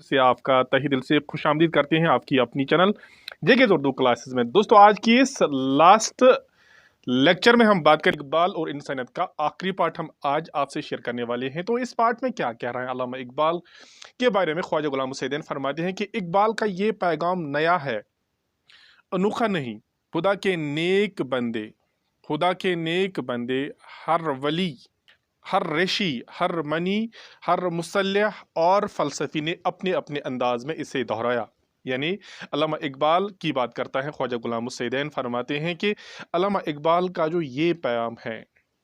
फिर से आपका तहे दिल से खुश आमदीद करते हैं आपकी अपनी चैनल जेके उर्दू क्लासेस में। दोस्तों, आज की इस लास्ट लेक्चर में हम बात करें इकबाल और इंसानियत का आखिरी पार्ट हम आज आपसे शेयर करने वाले हैं। तो इस पार्ट में क्या कह रहा है अल्लामा इकबाल के बारे में? ख्वाजा गुलाम हुसैन फरमाते हैं कि इकबाल का ये पैगाम नया है, अनोखा नहीं। खुदा के नेक बंदे, खुदा के नेक बंदे, हर वली, हर ऋषि, हर मनी, हर मुसल्लह और फलसफी ने अपने अपने अंदाज में इसे दोहराया। यानी अल्लामा इकबाल की बात करता है ख्वाजा गुलाम हुसैन फरमाते हैं कि अल्लामा इकबाल का जो ये पैगाम है,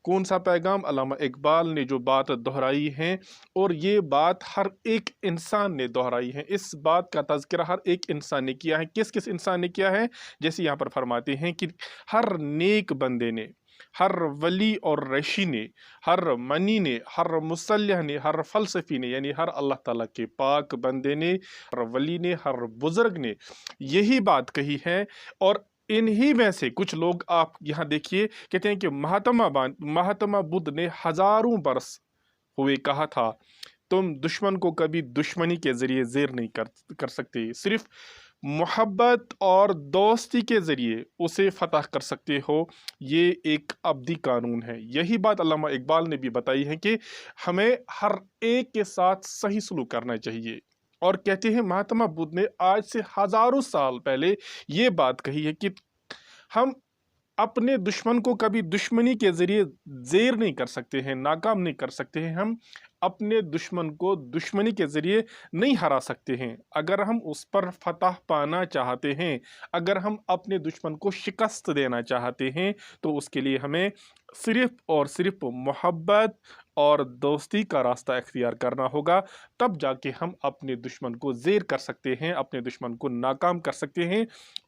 कौन सा पैगाम? अल्लामा इकबाल ने जो बात दोहराई है, और ये बात हर एक इंसान ने दोहराई है। इस बात का तज़किरा हर एक इंसान ने किया है। किस किस इंसान ने किया है? जैसे यहाँ पर फरमाते हैं कि हर नेक बंदे ने, हर वली और रशी ने, हर मनी ने, हर मुसल्लह ने, हर फलसफी ने, यानी हर अल्लाह ताला के पाक बंदे ने, हर वली ने, हर बुजुर्ग ने यही बात कही है। और इन्हीं में से कुछ लोग आप यहाँ देखिए, कहते हैं कि महात्मा बुद्ध ने हजारों बरस हुए कहा था, तुम दुश्मन को कभी दुश्मनी के जरिए ज़ेर नहीं कर सकते, सिर्फ मोहब्बत और दोस्ती के ज़रिए उसे फतह कर सकते हो। ये एक अब्दी कानून है। यही बात अल्लामा इकबाल ने भी बताई है कि हमें हर एक के साथ सही सलूक करना चाहिए। और कहते हैं महात्मा बुद्ध ने आज से हजारों साल पहले ये बात कही है कि हम अपने दुश्मन को कभी दुश्मनी के जरिए ज़ेर नहीं कर सकते हैं, नाकाम नहीं कर सकते हैं। हम अपने दुश्मन को दुश्मनी के ज़रिए नहीं हरा सकते हैं। अगर हम उस पर फतह पाना चाहते हैं, अगर हम अपने दुश्मन को शिकस्त देना चाहते हैं, तो उसके लिए हमें सिर्फ़ और सिर्फ मोहब्बत और दोस्ती का रास्ता इख्तियार करना होगा। तब जाके हम अपने दुश्मन को ज़ेर कर सकते हैं, अपने दुश्मन को नाकाम कर सकते हैं।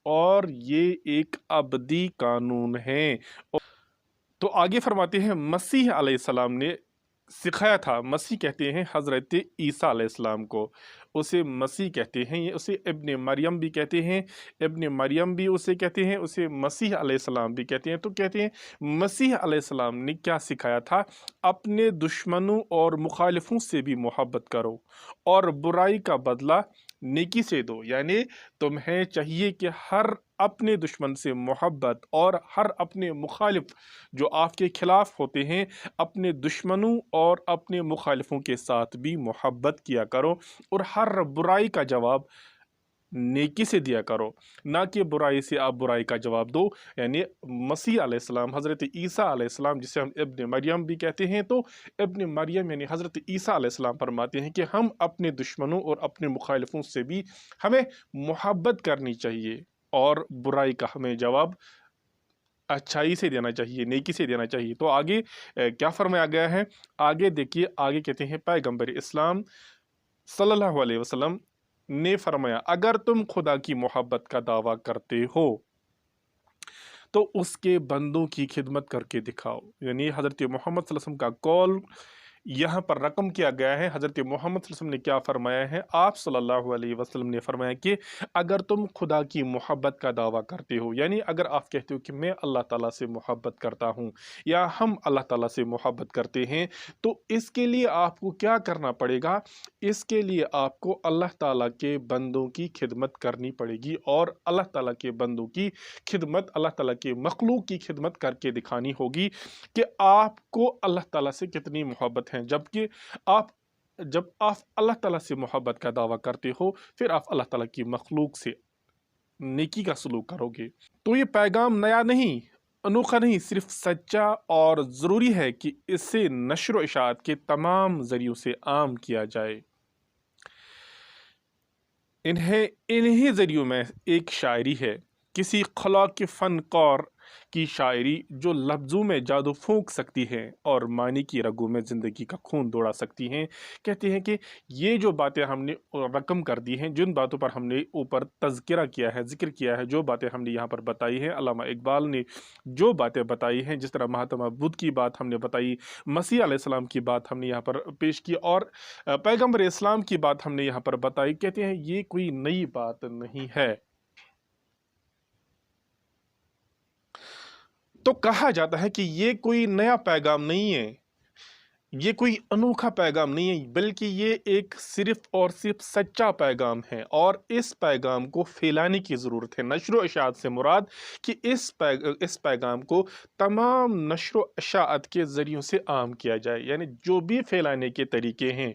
और ये एक अबदी कानून है। तो आगे फरमाते हैं मसीह अलैहिस्सलाम ने सिखाया था। मसीह कहते हैं हज़रत ईसा अलैहिस्सलाम को, उसे मसीह कहते हैं। ये उसे इब्ने मरियम भी कहते हैं, इब्ने मरियम भी उसे कहते हैं, उसे मसीह अलैहिस्सलाम भी कहते हैं। तो कहते हैं मसीह अलैहिस्सलाम ने क्या सिखाया था? अपने दुश्मनों और मुखालिफों से भी मोहब्बत करो और बुराई का बदला नेकी से दो। यानी तुम्हें चाहिए कि हर अपने दुश्मन से मोहब्बत और हर अपने मुखालिफ जो आपके खिलाफ होते हैं, अपने दुश्मनों और अपने मुखालिफों के साथ भी मोहब्बत किया करो, और हर बुराई का जवाब नेकी से दिया करो, ना कि बुराई से आप बुराई का जवाब दो। यानी मसीह अलैहिस्सलाम, हज़रत ईसा अलैहिस्सलाम, जिसे हम इब्ने मरियम भी कहते हैं, तो इब्ने मरियम यानी हज़रत ईसा अलैहिस्सलाम फरमाते हैं कि हम अपने दुश्मनों और अपने मुखालिफों से भी हमें मोहब्बत करनी चाहिए, और बुराई का हमें जवाब अच्छाई से देना चाहिए, नेकी से देना चाहिए। तो आगे क्या फरमाया गया है? आगे देखिए, आगे कहते हैं पैगंबर इस्लाम सल्लल्लाहु अलैहि वसल्लम ने फरमाया, अगर तुम खुदा की मोहब्बत का दावा करते हो तो उसके बंदों की खिदमत करके दिखाओ। यानी हज़रत मोहम्मद सल्लल्लाहु अलैहि वसल्लम का कौल यहाँ पर रकम किया गया है। हज़रत मोहम्मद सल्लल्लाहु अलैहि वसल्लम ने क्या फरमाया है? आप सल्लल्लाहु अलैहि वसल्लम ने फरमाया कि अगर तुम खुदा की मोहब्बत का दावा करते हो, यानी अगर आप कहते हो कि मैं अल्लाह ताला से मोहब्बत करता हूँ, या हम अल्लाह ताला से मोहब्बत करते हैं, तो इसके लिए आपको क्या करना पड़ेगा? इसके लिए आपको अल्लाह ताला के बंदों की खिदमत करनी पड़ेगी, और अल्लाह ताला के बंदों की खिदमत, अल्लाह ताला के मखलूक की खिदमत करके दिखानी होगी कि आपको अल्लाह ताला से कितनी मोहब्बत है। जबकि जब आप अल्लाह ताला से मोहब्बत का दावा करते हो, फिर आप अल्लाह ताला की मखलूक से नेकी का सलूक करोगे। तो ये पैगाम नया नहीं, अनोखा नहीं, सिर्फ सच्चा, और ज़रूरी है कि इसे नश्र व इशाअत के तमाम ज़रियों से आम किया जाए। इन्हीं ज़रियों में एक शायरी है, किसी खला के फ़नकार की शायरी, जो लफ्ज़ों में जादू फूंक सकती है और मानी की रगों में ज़िंदगी का खून दौड़ा सकती हैं। कहते हैं कि ये जो बातें हमने रकम कर दी हैं, जिन बातों पर हमने ऊपर तज़किरा किया है, ज़िक्र किया है, जो बातें हमने यहाँ पर बताई हैं, अल्लामा इकबाल ने जो बातें बताई हैं, जिस तरह महात्मा बुद्ध की बात हमने बताई, मसीह अलैहिस्सलाम की बात हमने यहाँ पर पेश की, और पैगम्बर इस्लाम की बात हमने यहाँ पर बताई। कहते हैं ये कोई नई बात नहीं है। तो कहा जाता है कि ये कोई नया पैगाम नहीं है, ये कोई अनोखा पैगाम नहीं है, बल्कि ये एक सिर्फ और सिर्फ सच्चा पैगाम है, और इस पैगाम को फैलाने की ज़रूरत है। नशर व इशाअत से मुराद कि इस पैगाम को तमाम नशर व इशाअत के ज़रियों से आम किया जाए, यानी जो भी फैलाने के तरीके हैं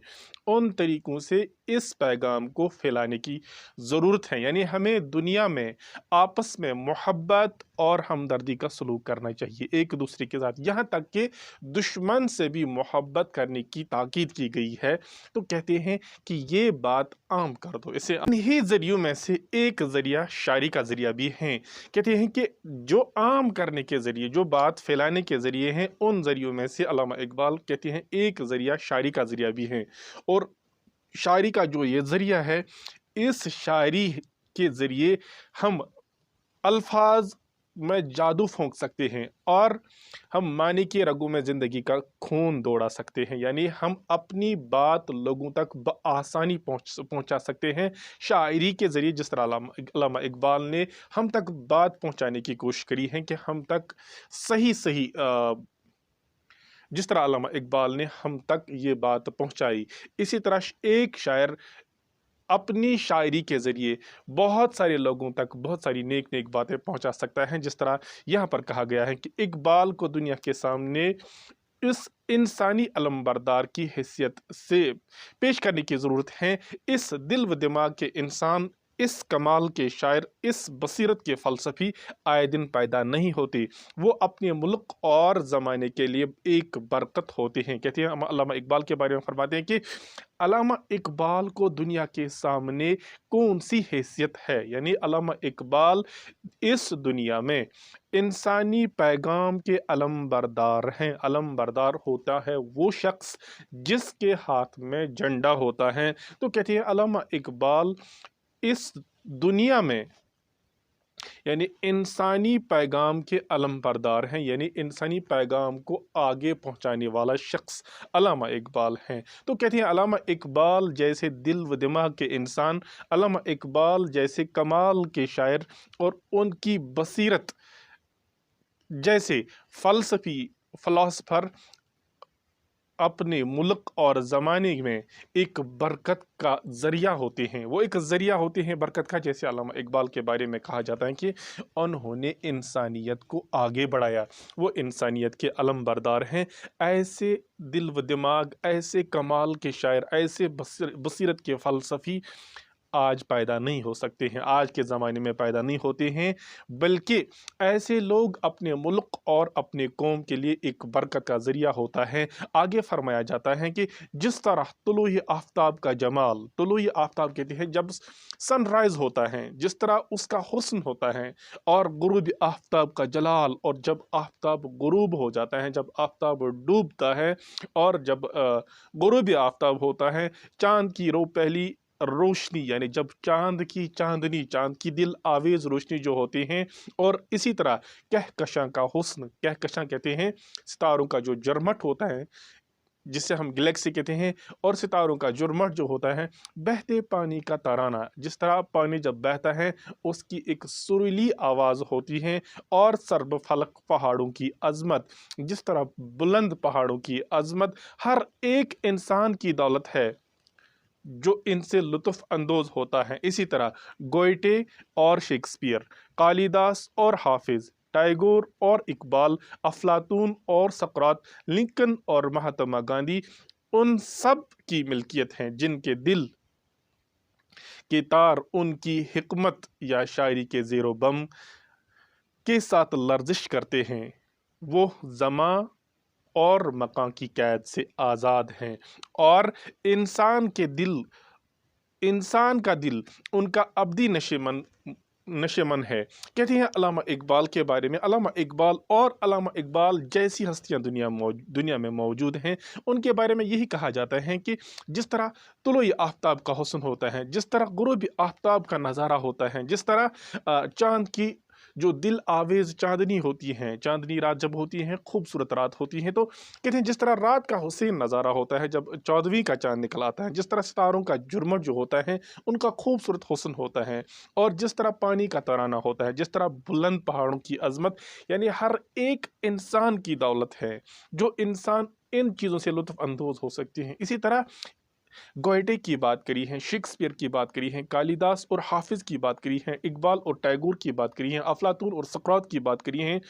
उन तरीक़ों से इस पैगाम को फैलाने की ज़रूरत है। यानी हमें दुनिया में आपस में मोहब्बत और हमदर्दी का सलूक करना चाहिए एक दूसरे के साथ, यहाँ तक कि दुश्मन से भी मोहब्बत करने की ताकीद की गई है। तो कहते हैं कि ये बात आम कर दो। इसे इन्हीं ज़रियों में से एक ज़रिया शायरी का ज़रिया भी है। कहते हैं कि जो आम करने के ज़रिए, जो बात फैलाने के ज़रिए हैं, उन ज़रियों में से अल्लामा इकबाल कहते हैं एक ज़रिया शायरी का ज़रिया भी है। और शायरी का जो ये ज़रिया है, इस शायरी के ज़रिए हम अल्फाज में जादू फूंक सकते हैं और हम मानी के रगों में ज़िंदगी का खून दौड़ा सकते हैं। यानी हम अपनी बात लोगों तक बआसानी पहुंचा सकते हैं शायरी के ज़रिए। जिस तरह अल्लामा इकबाल ने हम तक बात पहुंचाने की कोशिश करी है कि हम तक सही सही जिस तरह अल्लामा इकबाल ने हम तक ये बात पहुंचाई, इसी तरह एक शायर अपनी शायरी के ज़रिए बहुत सारे लोगों तक बहुत सारी नेक नेक बातें पहुंचा सकता है। जिस तरह यहाँ पर कहा गया है कि इकबाल को दुनिया के सामने इस इंसानी अलमबरदार की हैसियत से पेश करने की ज़रूरत है। इस दिल व दिमाग के इंसान, इस कमाल के शायर, इस बसीरत के फ़लसफ़ी आए दिन पैदा नहीं होते, वो अपने मुल्क और ज़माने के लिए एक बरकत होते हैं। कहते हैं अल्लामा इकबाल के बारे में फरमाते हैं कि अल्लामा इकबाल को दुनिया के सामने कौन सी हैसियत है। यानी अल्लामा इकबाल इस दुनिया में इंसानी पैगाम के अलमबरदार हैं। अलमबरदार होता है वो शख्स जिसके हाथ में झंडा होता है। तो कहते हैं अल्लामा इकबाल इस दुनिया में यानी इंसानी पैगाम के अलमबरदार हैं, यानी इंसानी पैगाम को आगे पहुंचाने वाला शख्स अल्लामा इकबाल हैं। तो कहते हैं अल्लामा इकबाल जैसे दिल व दिमाग के इंसान, अल्लामा इकबाल जैसे कमाल के शायर और उनकी बसीरत जैसे फ़िलासफ़र अपने मुल्क और ज़माने में एक बरकत का ज़रिया होते हैं। वो एक ज़रिया होते हैं बरकत का। जैसे अल्लामा इकबाल के बारे में कहा जाता है कि उन्होंने इंसानियत को आगे बढ़ाया, वो इंसानियत के अलमबरदार हैं। ऐसे दिल व दिमाग, ऐसे कमाल के शायर, ऐसे बसीरत के फ़लसफ़ी आज पैदा नहीं हो सकते हैं, आज के ज़माने में पैदा नहीं होते हैं, बल्कि ऐसे लोग अपने मुल्क और अपने कौम के लिए एक बरकत का ज़रिया होता है। आगे फरमाया जाता है कि जिस तरह तुलूए आफ्ताब का जमाल, तुलूए आफ्ताब कहते हैं जब सनराइज़ होता है, जिस तरह उसका हुस्न होता है, और गुरूब आफ्ताब का जलाल, और जब आफ्ताब गुरूब हो जाता है, जब आफ्ताब डूबता है, और जब गुरूब आफ्ताब होता है, चाँद की पहली रोशनी, यानी जब चांद की चांदनी, चांद की दिल आवेज रोशनी जो होती हैं, और इसी तरह कहकशां का हुस्न, कहकशां कहते हैं सितारों का जो झरमट होता है जिसे हम गैलेक्सी कहते हैं, और सितारों का झुरमुट जो होता है, बहते पानी का तराना, जिस तरह पानी जब बहता है उसकी एक सुरीली आवाज़ होती है, और सर्ब फलक पहाड़ों की अजमत, जिस तरह बुलंद पहाड़ों की अजमत हर एक इंसान की दौलत है जो इनसे लुत्फ़ अंदोज़ होता है। इसी तरह गोयटे और शेक्सपियर, कालिदास और हाफिज़, टैगोर और इकबाल, अफलातून और सकरात, लिंकन और महात्मा गांधी, उन सब की मिल्कियत हैं जिनके दिल के तार उनकी हिकमत या शायरी के ज़ेरो बम के साथ लर्जिश करते हैं। वो ज़मा और मकां की कैद से आज़ाद हैं, और इंसान का दिल उनका अब्दी नशेमन है। कहते हैं अल्लामा इकबाल के बारे में, अल्लामा इकबाल और अल्लामा इकबाल जैसी हस्तियां दुनिया में मौजूद हैं, उनके बारे में यही कहा जाता है कि जिस तरह तुलूए आफ्ताब का हुस्न होता है, जिस तरह गुरूब आफ्ताब का नज़ारा होता है, जिस तरह चाँद की जो दिल आवेज चांदनी होती हैं, चांदनी रात जब होती है, खूबसूरत रात होती है, तो कहते हैं जिस तरह रात का हुसैन नज़ारा होता है जब 14वीं का चांद निकल आता है, जिस तरह सितारों का झुरमुट जो होता है उनका खूबसूरत हुस्न होता है, और जिस तरह पानी का तराना होता है, जिस तरह बुलंद पहाड़ों की अजमत, यानी हर एक इंसान की दौलत है। जो इंसान इन चीज़ों से लुत्फ़ अंदोज़ हो सकते हैं। इसी तरह गोएटे की बात करी है, शेक्सपियर की बात करी है, कालिदास और हाफिज़ की बात करी है, इकबाल और टैगोर की बात करी है, अफलातून और सुक़रात की बात करी है,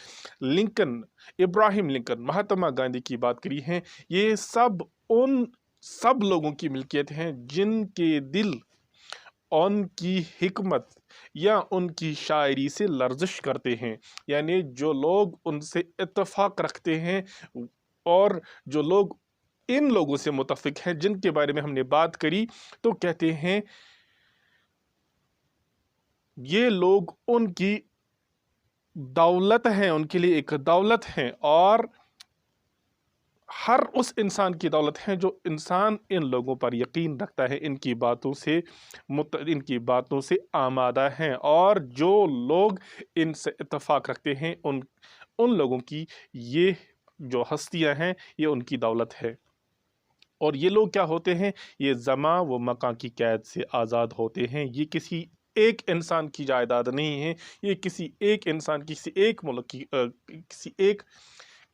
लिंकन, इब्राहिम लिंकन, महात्मा गांधी की बात करी है। ये सब उन सब लोगों की मिल्कियत हैं जिनके दिल उनकी हिकमत या उनकी शायरी से लर्जिश करते हैं, यानी जो लोग उनसे इत्तेफाक रखते हैं और जो लोग इन लोगों से मुतफिक हैं जिनके बारे में हमने बात करी, तो कहते हैं ये लोग उनकी दौलत हैं, उनके लिए एक दौलत हैं और हर उस इंसान की दौलत है जो इंसान इन लोगों पर यकीन रखता है, इनकी बातों से आमादा हैं, और जो लोग इनसे इत्तेफाक रखते हैं उन लोगों की ये जो हस्तियां हैं ये उनकी दौलत है। और ये लोग क्या होते हैं? ये ज़मा व मकां की कैद से आज़ाद होते हैं। ये किसी एक इंसान की जायदाद नहीं है, ये किसी एक इंसान, किसी एक मुल्क की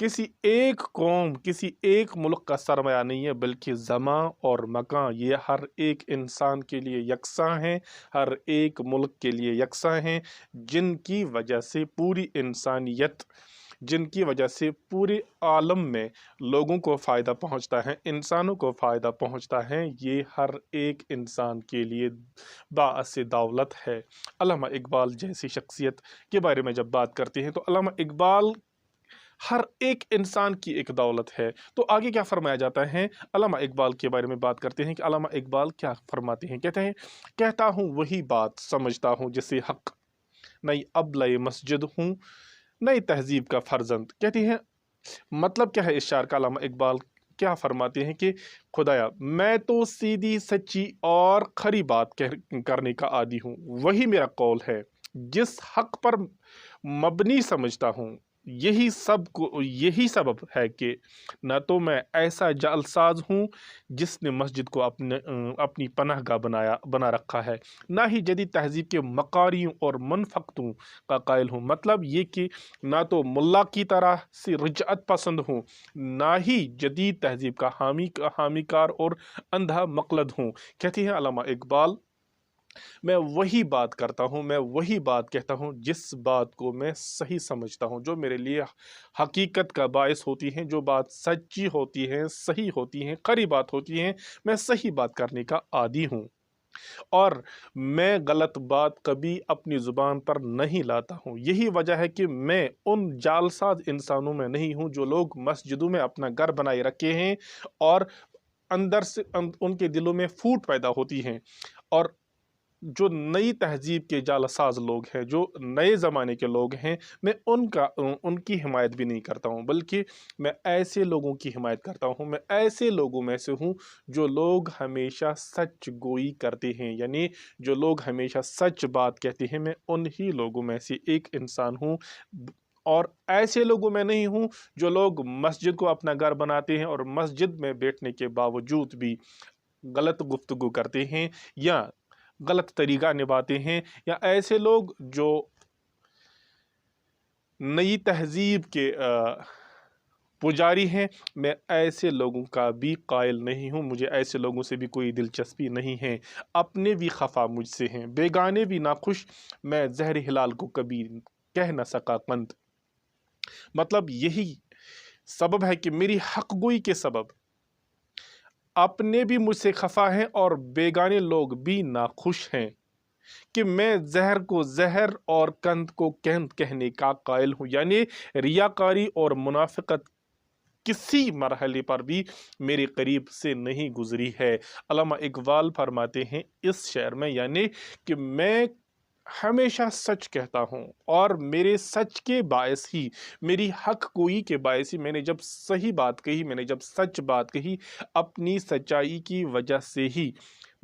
किसी एक कौम, किसी एक मुल्क का सरमाया नहीं है, बल्कि ज़मा और मकां ये हर एक इंसान के लिए यकसां हैं, हर एक मुल्क के लिए यकसां हैं, जिनकी वजह से पूरी इंसानियत, जिनकी वजह से पूरे आलम में लोगों को फ़ायदा पहुंचता है, इंसानों को फ़ायदा पहुंचता है, ये हर एक इंसान के लिए बाअस दौलत है। अल्लामा इकबाल जैसी शख्सियत के बारे में जब बात करते हैं तो अल्लामा इकबाल हर एक इंसान की एक दौलत है। तो आगे क्या फरमाया जाता है? अल्लामा इकबाल के बारे में बात करते हैं कि अल्लामा इकबाल क्या फरमाते हैं। कहते हैं, कहता हूँ वही बात समझता हूँ जिसे हक, नई अबले मस्जिद हूँ, नई तहजीब का फर्जंद। कहती हैं मतलब क्या है इस शायर का? अल्लामा इकबाल क्या फरमाते हैं कि खुदाया मैं तो सीधी सच्ची और खरी बात करने का आदी हूँ, वही मेरा कौल है, जिस हक पर मबनी समझता हूँ, यही सबब है कि न तो मैं ऐसा जालसाज हूँ जिसने मस्जिद को अपनी पनाहगाह बना रखा है, ना ही जदीद तहजीब के मकारियों और मनफक्तों का कायल हूँ। मतलब ये कि ना तो मुल्ला की तरह से रिजअत पसंद हूँ, ना ही जदीद तहजीब का हामिकार और अंधा मकलद हूँ। कहती हैं अल्लामा इकबाल, मैं वही बात करता हूँ, मैं वही बात कहता हूँ जिस बात को मैं सही समझता हूँ, जो मेरे लिए हकीकत का बायस होती हैं, जो बात सच्ची होती है, सही होती हैं, खरी बात होती हैं, मैं सही बात करने का आदी हूँ। और मैं गलत बात कभी अपनी ज़ुबान पर नहीं लाता हूँ। यही वजह है कि मैं उन जालसाज इंसानों में नहीं हूँ जो लोग मस्जिदों में अपना घर बनाए रखे हैं और अंदर से उनके दिलों में फूट पैदा होती हैं, और जो नई तहजीब के जालसाज लोग हैं, जो नए ज़माने के लोग हैं, मैं उनकी हिमायत भी नहीं करता हूँ, बल्कि मैं ऐसे लोगों की हिमायत करता हूँ। मैं ऐसे लोगों में से हूँ जो लोग हमेशा सच गोई करते हैं, यानी जो लोग हमेशा सच बात कहते हैं, मैं उन्हीं लोगों में से एक इंसान हूँ। और ऐसे लोगों में नहीं हूँ जो लोग मस्जिद को अपना घर बनाते हैं और मस्जिद में बैठने के बावजूद भी गलत गुफ्तगू करते हैं या गलत तरीका निभाते हैं, या ऐसे लोग जो नई तहजीब के पुजारी हैं। मैं ऐसे लोगों का भी कायल नहीं हूँ, मुझे ऐसे लोगों से भी कोई दिलचस्पी नहीं है। अपने भी खफा मुझसे हैं, बेगाने भी नाखुश, मैं ज़हर हिलाल को कभी कह न सका कंद। मतलब यही सबब है कि मेरी हक़गोई के सबब अपने भी मुझसे खफा हैं और बेगाने लोग भी नाखुश हैं कि मैं ज़हर को ज़हर और कंद को कंद कहने का कायल हूँ। यानी रियाकारी और मुनाफिकत किसी मरहले पर भी मेरे करीब से नहीं गुजरी है। अल्लामा इकबाल फरमाते हैं इस शेर में, यानी कि मैं हमेशा सच कहता हूँ और मेरे सच के बायस ही, मेरी हक गोई के बायस ही, मैंने जब सही बात कही, मैंने जब सच बात कही, अपनी सच्चाई की वजह से ही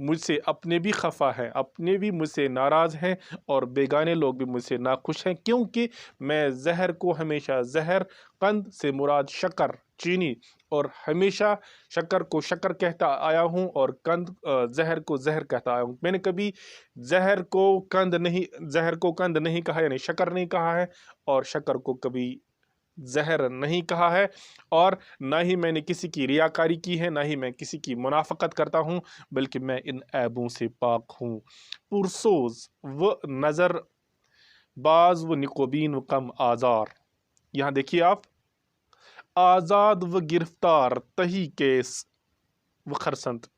मुझसे अपने भी खफा हैं, अपने भी मुझसे नाराज़ हैं और बेगाने लोग भी मुझसे नाखुश हैं, क्योंकि मैं ज़हर को हमेशा ज़हर, कंद से मुराद शक्कर, चीनी, और हमेशा शक्कर को शक्कर कहता आया हूँ और ज़हर को ज़हर कहता आया हूँ। मैंने कभी ज़हर को कंद नहीं कहा, यानी शक्कर नहीं कहा है, और शक्कर को कभी जहर नहीं कहा है, और ना ही मैंने किसी की रियाकारी की है, ना ही मैं किसी की मुनाफकत करता हूँ, बल्कि मैं इन ऐबों से पाक हूँ। पुरसोज व नज़र बाज व निकोबीन व कम आज़ार। यहाँ देखिए आप, आज़ाद व गिरफ्तार तही केस व खरसंत।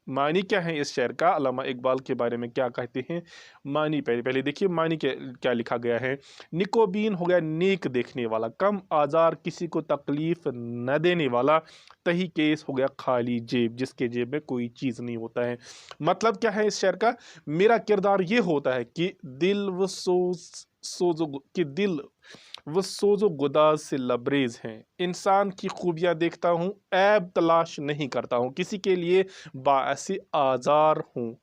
मानी क्या है इस शेर का, अल्लामा इकबाल के बारे में क्या कहते हैं? मानी पहले पहले देखिए मानी के क्या लिखा गया है। निकोबीन हो गया नेक देखने वाला, कम आजार किसी को तकलीफ न देने वाला, तही केस हो गया खाली जेब जिसके जेब में कोई चीज़ नहीं होता है। मतलब क्या है इस शेर का? मेरा किरदार ये होता है कि दिल व सोजो कि दिल वो सोजो गुदाज से लबरेज हैं। इंसान की खूबियां देखता हूँ, ऐब तलाश नहीं करता हूँ, किसी के लिए बाअस आज़ार हूँ,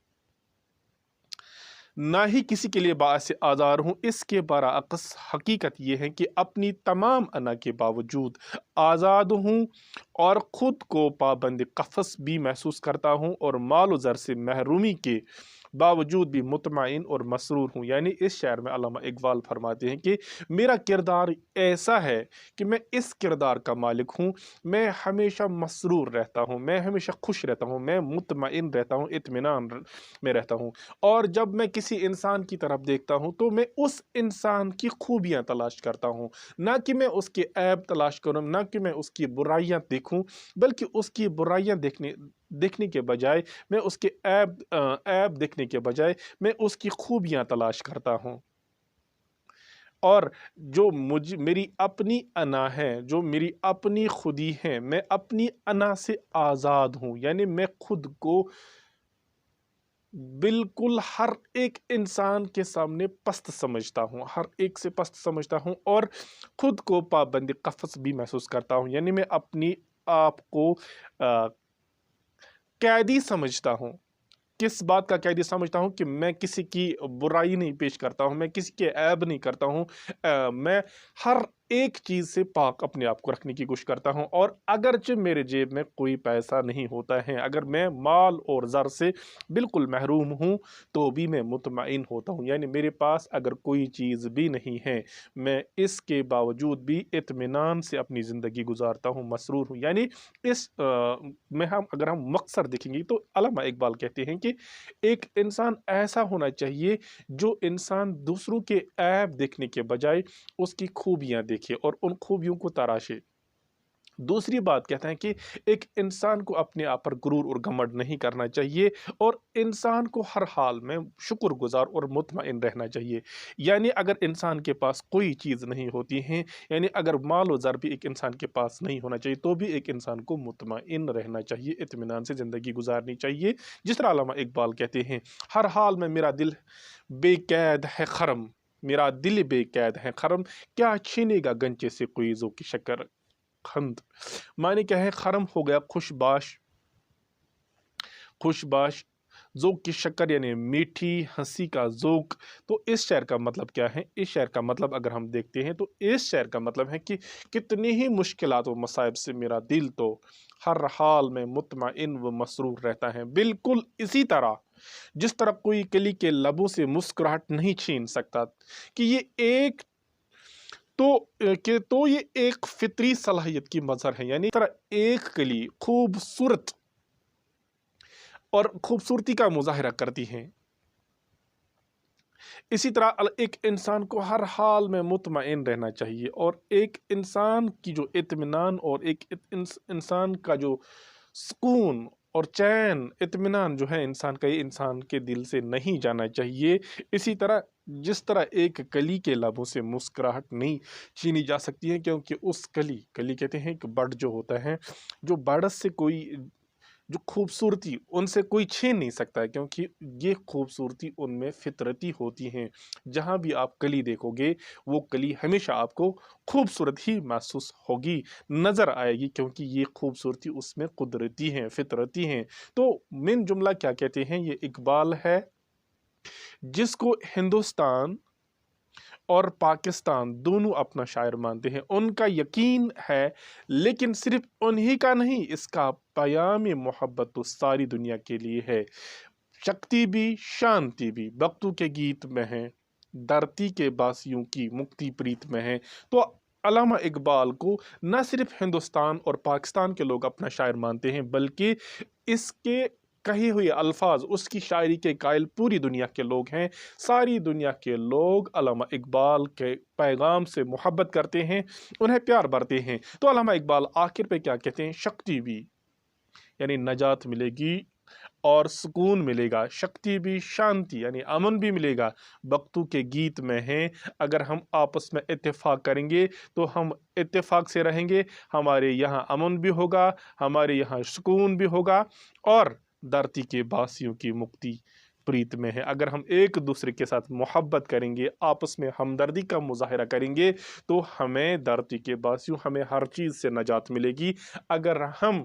ना ही किसी के लिए बाअस आज़ार हूँ। इसके बरअक्स हकीकत यह है कि अपनी तमाम अना के बावजूद आज़ाद हूँ और ख़ुद को पाबंद कफ़स भी महसूस करता हूँ, और माल ज़र से महरूमी के बावजूद भी मुतमईन और मसरूर हूँ। यानी इस शायर में अल्लामा इकबाल फरमाते हैं कि मेरा किरदार ऐसा है कि मैं इस किरदार का मालिक हूँ, मैं हमेशा मसरूर रहता हूँ, मैं हमेशा खुश रहता हूँ, मैं मुतमईन रहता हूँ, इत्मीनान में रहता हूँ। और जब मैं किसी इंसान की तरफ देखता हूँ तो मैं उस इंसान की खूबियाँ तलाश करता हूँ, ना कि मैं उसके ऐब तलाश करूँ, ना कि मैं उसकी बुराइयाँ देखूँ, बल्कि उसकी बुराइयाँ देखने के बजाय मैं उसके ऐब देखने के बजाय मैं उसकी खूबियाँ तलाश करता हूँ। और जो मेरी अपनी अना है, जो मेरी अपनी खुदी है, मैं अपनी अना से आज़ाद हूँ। यानी मैं खुद को बिल्कुल हर एक इंसान के सामने पस्त समझता हूँ, हर एक से पस्त समझता हूँ, और खुद को पाबंद कफ़स भी महसूस करता हूँ। यानी मैं अपनी आप को कैदी समझता हूँ। किस बात का कैदी समझता हूँ? कि मैं किसी की बुराई नहीं पेश करता हूँ, मैं किसी के ऐब नहीं करता हूँ। मैं हर एक चीज़ से पाक अपने आप को रखने की कोशिश करता हूँ, और अगरचे मेरे जेब में कोई पैसा नहीं होता है, अगर मैं माल और ज़र से बिल्कुल महरूम हूँ, तो भी मैं मुतमईन होता हूँ। यानी मेरे पास अगर कोई चीज़ भी नहीं है, मैं इसके बावजूद भी इत्मीनान से अपनी ज़िंदगी गुजारता हूँ, मसरूर हूँ। यानी इस में हम अगर हम मकसद देखेंगे तो अल्लामा इकबाल कहते हैं कि एक इंसान ऐसा होना चाहिए जो इंसान दूसरों के ऐब देखने के बजाय उसकी खूबियां देखे और उन खूबियों को तराशे। दूसरी बात कहते हैं कि एक इंसान को अपने आप पर गुरूर और घमंड नहीं करना चाहिए, और इंसान को हर हाल में शुक्रगुजार और मुतमईन रहना चाहिए। यानी अगर इंसान के पास कोई चीज़ नहीं होती है, यानी अगर माल और ज़र भी एक इंसान के पास नहीं होना चाहिए, तो भी एक इंसान को मुतमईन रहना चाहिए, इत्मीनान से ज़िंदगी गुजारनी चाहिए। जिस तरह अल्लामा इकबाल कहते हैं, हर हाल में मेरा दिल बेकैद है खरम, मेरा दिल बेकैद है खरम, क्या छीनेगा गंचे से कोई ज़ो की शक्कर खंद। माने क्या है? खरम हो गया खुशबाश, खुशबाश ज़ोक की शक्कर यानी मीठी हंसी का ज़ोक। तो इस शेर का मतलब क्या है? इस शेर का मतलब अगर हम देखते हैं तो इस शेर का मतलब है कि कितनी ही मुश्किलात व मसाइब से मेरा दिल तो हर हाल में मुतमईन व मसरूर रहता है। बिल्कुल इसी तरह जिस तरह कोई कली के लबों से मुस्कुराहट नहीं छीन सकता, कि ये एक तो ये एक फितरी सलाहियत की मजहर है। यानी तरह एक कली खूबसूरत और खूबसूरती का मुजाहिरा करती हैं, इसी तरह एक इंसान को हर हाल में मुतमईन रहना चाहिए, और एक इंसान की जो इत्मीनान और एक इंसान का जो सुकून और चैन इत्मीनान जो है इंसान का, ये इंसान के दिल से नहीं जाना चाहिए। इसी तरह जिस तरह एक कली के लबों से मुस्कुराहट नहीं छीनी जा सकती है, क्योंकि उस कली कली कहते हैं कि बड जो होता है, जो बड़ से कोई जो खूबसूरती उनसे कोई छीन नहीं सकता है, क्योंकि ये खूबसूरती उनमें फितरती होती हैं। जहाँ भी आप कली देखोगे, वो कली हमेशा आपको खूबसूरत ही महसूस होगी, नज़र आएगी, क्योंकि ये खूबसूरती उसमें कुदरती हैं, फितरती हैं। तो मिन जुमला क्या कहते हैं? ये इकबाल है जिसको हिंदुस्तान और पाकिस्तान दोनों अपना शायर मानते हैं। उनका यकीन है, लेकिन सिर्फ उन्हीं का नहीं, इसका पयाम मोहब्बत तो सारी दुनिया के लिए है। शक्ति भी शांति भी बख्तू के गीत में है, धरती के बासियों की मुक्ति प्रीत में है। तो علامہ اقبال کو نہ صرف ہندوستان اور پاکستان کے لوگ اپنا شاعر مانتے ہیں بلکہ اس کے کہے ہوئے الفاظ، اس کی شاعری کے قائل پوری دنیا کے لوگ ہیں۔ ساری دنیا کے لوگ علامہ اقبال کے پیغام سے محبت کرتے ہیں، انہیں پیار بھرتے ہیں۔ تو علامہ اقبال آخر پہ کیا کہتے ہیں؟ شکتی بھی، یعنی نجات ملے گی اور سکون ملے گا، شکتی بھی، شانتی یعنی امن بھی ملے گا، بختو کے گیت میں ہیں۔ اگر ہم آپس میں اتفاق کریں گے تو ہم اتفاق سے رہیں گے، ہمارے یہاں امن بھی ہوگا، ہمارے یہاں سکون بھی ہوگا، اور دھرتی کے باسیوں کی مکتی پریت میں ہے۔ اگر ہم ایک دوسرے کے ساتھ محبت کریں گے، آپس میں ہمدردی کا مظاہرہ کریں گے، تو ہمیں دھرتی کے باسیوں، ہمیں ہر چیز سے نجات ملے گی۔ اگر ہم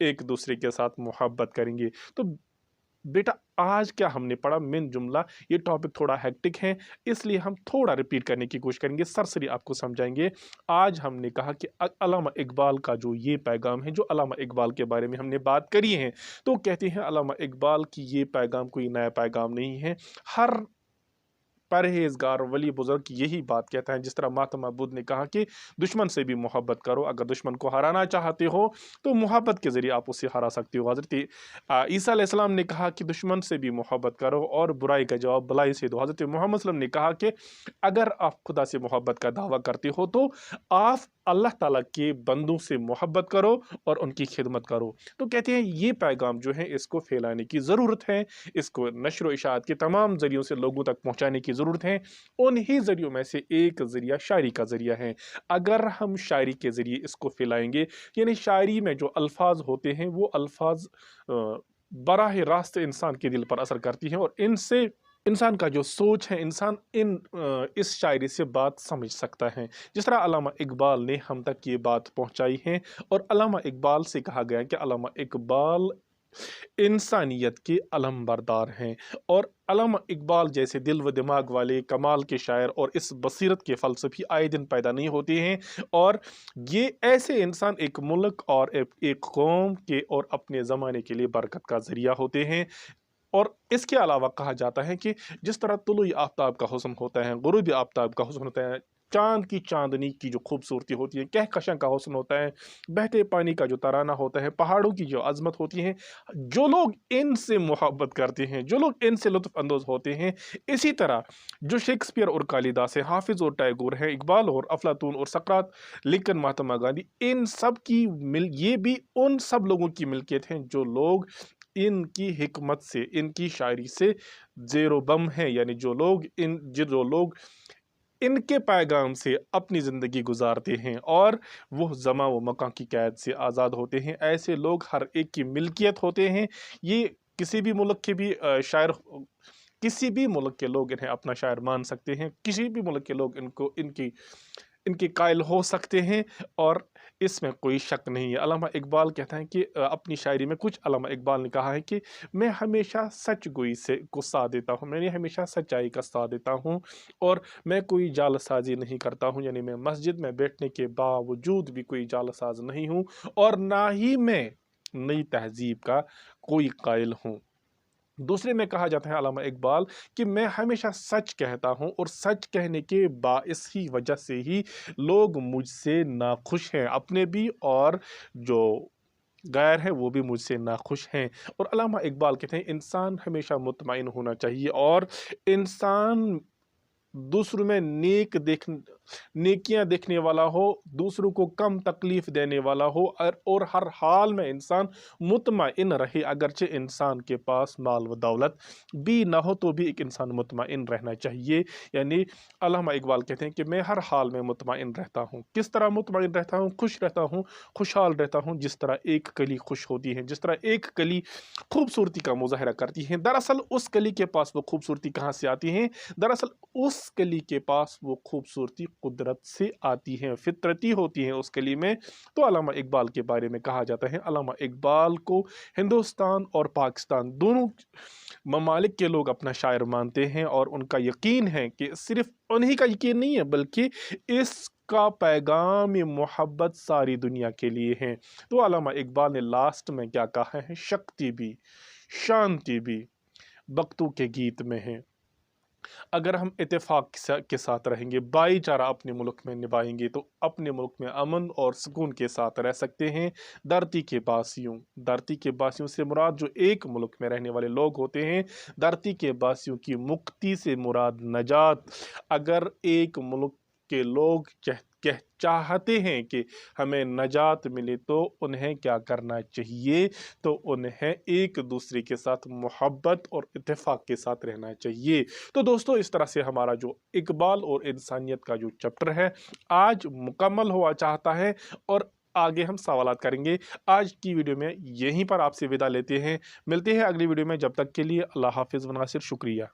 ایک دوسرے کے ساتھ محبت کریں گے تو بیٹا آج کیا ہم نے پڑھا من جملہ، یہ ٹاپک تھوڑا ہیکٹک ہے اس لیے ہم تھوڑا ریپیٹ کرنے کی کوشش کریں گے، سرسری آپ کو سمجھائیں گے۔ آج ہم نے کہا کہ علامہ اقبال کا جو یہ پیغام ہے، جو علامہ اقبال کے بارے میں ہم نے بات کری ہے، تو کہتے ہیں علامہ اقبال کی یہ پیغام کوئی نیا پیغام نہیں ہے۔ ہر پرہیزگار ولی بزرگ یہی بات کہتا ہے، جس طرح مہاتما بدھ نے کہا کہ دشمن سے بھی محبت کرو، اگر دشمن کو ہرانا چاہتے ہو تو محبت کے ذریعے آپ اسے ہرا سکتے ہو۔ حضرت عیسیٰ علیہ السلام نے کہا کہ دشمن سے بھی محبت کرو اور برائی کا جواب بلائی سے دو۔ حضرت محمد صلی اللہ علیہ وسلم نے کہا کہ اگر آپ خدا سے محبت کا دعویٰ کرتے ہو تو آپ اللہ تعالیٰ کے بندوں سے محبت کرو اور ان کی خدمت کرو۔ تو کہتے ہیں یہ پیغام جو ہے اس کو پھیلانے کی ضرورت ہے، اس کو نشر و اشاعت کے تمام ذریعوں سے لوگوں تک پہنچانے کی ضرورت ہے۔ انہی ذریعوں میں سے ایک ذریعہ شاعری کا ذریعہ ہے۔ اگر ہم شاعری کے ذریعے اس کو پھیلائیں گے، یعنی شاعری میں جو الفاظ ہوتے ہیں وہ الفاظ براہ راست انسان کے دل پر اثر کرتی ہیں، اور ان سے انسان کا جو سوچ ہے، انسان اس شاعری سے بات سمجھ سکتا ہے، جس طرح علامہ اقبال نے ہم تک یہ بات پہنچائی ہے۔ اور علامہ اقبال سے کہا گیا کہ علامہ اقبال انسانیت کے علم بردار ہیں، اور علامہ اقبال جیسے دل و دماغ والے کمال کے شاعر اور اس بصیرت کے فلسفی آئے دن پیدا نہیں ہوتے ہیں، اور یہ ایسے انسان ایک ملک اور ایک قوم کے اور اپنے زمانے کے لیے برکت کا ذریعہ ہوتے ہیں۔ اور اس کے علاوہ کہا جاتا ہے کہ جس طرح طلوع آفتاب کا حسن ہوتا ہے، غروب آفتاب کا حسن ہوتا ہے، چاند کی چاندنی کی جو خوبصورتی ہوتی ہے، کہکشاں کا حسن ہوتا ہے، بہتے پانی کا جو ترانہ ہوتا ہے، پہاڑوں کی جو عظمت ہوتی ہے، جو لوگ ان سے محبت کرتے ہیں، جو لوگ ان سے لطف اندوز ہوتے ہیں، اسی طرح جو شیکسپیئر اور کالیداس ہے، حافظ اور ٹیگور ہے، اقبال اور افلاطون اور سقراط، لنکن، مہاتما گاندھی، ان سب کی یہ بھی ان سب لوگوں کی ملکیت ہیں جو لوگ ان کی حکمت سے، ان کی شاعری سے زیر و بم ہیں، یعنی جو لوگ ان کے پیغام سے اپنی زندگی گزارتے ہیں اور وہ زمان و مکان کی قید سے آزاد ہوتے ہیں، ایسے لوگ ہر ایک کی ملکیت ہوتے ہیں۔ یہ کسی بھی ملک کے بھی شاعر، کسی بھی ملک کے لوگ انہیں اپنا شاعر مان سکتے ہیں، کسی بھی ملک کے لوگ ان کے قائل ہو سکتے ہیں، اور اس میں کوئی شک نہیں ہے۔ علامہ اقبال کہتا ہے کہ اپنی شاعری میں کچھ علامہ اقبال نے کہا ہے کہ میں ہمیشہ سچ گوئی کو ساتھ دیتا ہوں، میں ہمیشہ سچائی کا ساتھ دیتا ہوں، اور میں کوئی جعل سازی نہیں کرتا ہوں، یعنی میں مسجد میں بیٹھنے کے باوجود بھی کوئی جعل ساز نہیں ہوں، اور نہ ہی میں نئی تہذیب کا کوئی قائل ہوں۔ دوسرے میں کہا جاتا ہے علامہ اقبال کہ میں ہمیشہ سچ کہتا ہوں، اور سچ کہنے کے باعث ہی وجہ سے ہی لوگ مجھ سے ناخوش ہیں، اپنے بھی اور جو غیر ہے وہ بھی مجھ سے ناخوش ہیں۔ اور علامہ اقبال کہتے ہیں انسان ہمیشہ مطمئن ہونا چاہیے، اور انسان دوسروں میں نیکیاں دیکھنے والا ہو، دوسروں کو کم تکلیف دینے والا ہو، اور ہر حال میں انسان مطمئن رہے، اگرچہ انسان کے پاس مال و دولت بھی نہ ہو تو بھی ایک انسان مطمئن رہنا چاہیے۔ یعنی علامہ اقبال کہتے ہیں کہ میں ہر حال میں مطمئن رہتا ہوں۔ کس طرح مطمئن رہتا ہوں؟ خوش رہتا ہوں، خوشحال رہتا ہوں، جس طرح ایک کلی خوش ہوتی ہے، جس طرح ایک کلی خوبصورتی کا مظاہرہ کرتی ہے۔ دراصل اس کلی کے پاس وہ خوبصورتی کہاں سے آتی ہے؟ دراصل اس کلی کے پاس وہ خوبصورتی قدرت سے آتی ہے، فطرتی ہوتی ہے اس کلی میں۔ تو علامہ اقبال کے بارے میں کہا جاتا ہے علامہ اقبال کو ہندوستان اور پاکستان دونوں ممالک کے لوگ اپنا شاعر مانتے ہیں، اور ان کا یقین ہے کہ صرف انہی کا یقین نہیں ہے بلکہ اس کا پیغام محبت ساری دنیا کے لیے ہے۔ تو علامہ اقبال نے لاسٹ میں کیا کہا ہے؟ شکتی بھی، شانتی بھی بختوں کے گیت میں ہے، अगर हम इत्तेफाक के साथ रहेंगे, भाई चारा अपने मुल्क में निभाएंगे, तो अपने मुल्क में अमन और सुकून के साथ रह सकते हैं। धरती के बासियों से मुराद जो एक मुल्क में रहने वाले लोग होते हैं, धरती के बासियों की मुक्ति से मुराद नजात। अगर एक मुल्क के लोग चाहते हैं कि हमें नजात मिले, तो उन्हें क्या करना चाहिए? तो उन्हें एक दूसरे के साथ मोहब्बत और इत्तेफाक के साथ रहना चाहिए। तो दोस्तों, इस तरह से हमारा जो इकबाल और इंसानियत का जो चैप्टर है आज मुकम्मल हुआ चाहता है, और आगे हम सवालात करेंगे। आज की वीडियो में यहीं पर आपसे विदा लेते हैं, मिलते हैं अगली वीडियो में। जब तक के लिए अल्लाह हाफिज़ व नासिर, शुक्रिया।